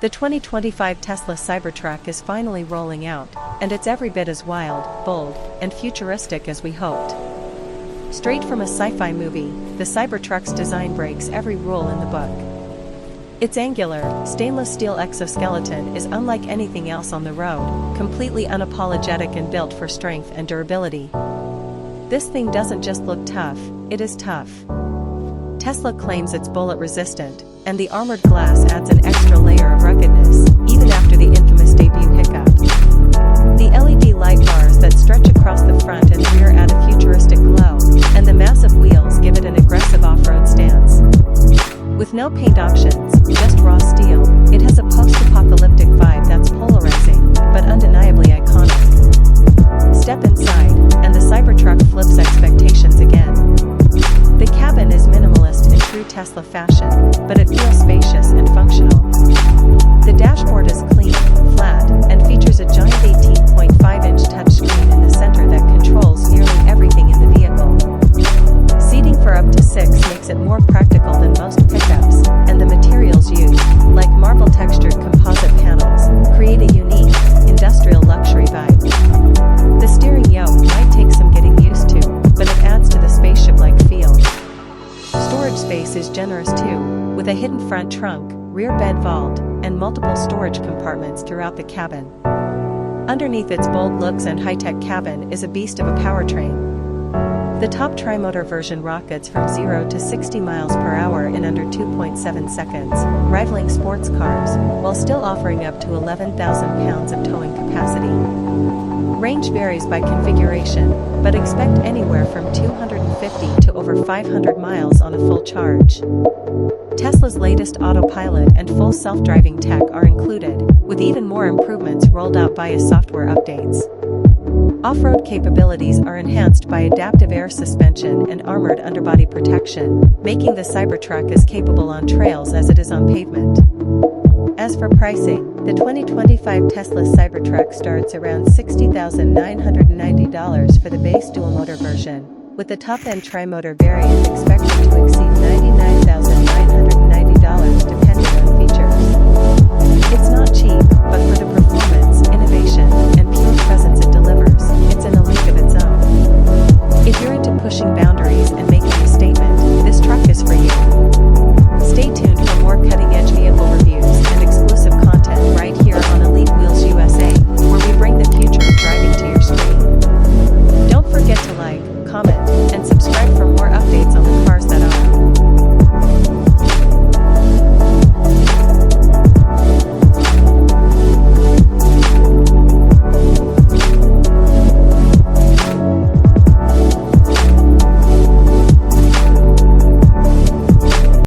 The 2025 Tesla Cybertruck is finally rolling out, and it's every bit as wild, bold, and futuristic as we hoped. Straight from a sci-fi movie, the Cybertruck's design breaks every rule in the book. Its angular, stainless steel exoskeleton is unlike anything else on the road, completely unapologetic and built for strength and durability. This thing doesn't just look tough, it is tough. Tesla claims it's bullet-resistant, and the armored glass adds an extra layer of ruggedness, even after the infamous debut hiccup. The LED light bars that stretch across the front and rear add a futuristic glow, and the massive wheels give it an aggressive off-road stance. With no paint options, just raw steel, it has a post-apocalyptic vibe that's polarizing, but undeniably iconic. Step inside, and the Cybertruck flips expectations again. The cabin is minimalist in true Tesla fashion, but it feels spacious and functional. The dashboard is clean, flat, and features a giant 18.5-inch touchscreen in the center that controls nearly everything in the vehicle. Seating for up to 6 makes it more practical than most pickups, and the materials used, like marble-textured composite panels, create a unique, industrial luxury vibe. The steering yoke might take some getting used to, but it adds to the spaceship-like feel. Storage space is generous too, with a hidden front trunk, rear bed vault, and multiple storage compartments throughout the cabin. Underneath its bold looks and high-tech cabin is a beast of a powertrain. The top tri-motor version rockets from 0 to 60 miles per hour in under 2.7 seconds, rivaling sports cars, while still offering up to 11,000 pounds of towing capacity. Range varies by configuration, but expect anywhere from 250 to over 500 miles on a full charge. Tesla's latest Autopilot and full self-driving tech are included, with even more improvements rolled out via software updates. Off-road capabilities are enhanced by adaptive air suspension and armored underbody protection, making the Cybertruck as capable on trails as it is on pavement. As for pricing, the 2025 Tesla Cybertruck starts around $60,990 for the base dual-motor version, with the top-end tri-motor variant expected to exceed $99,000.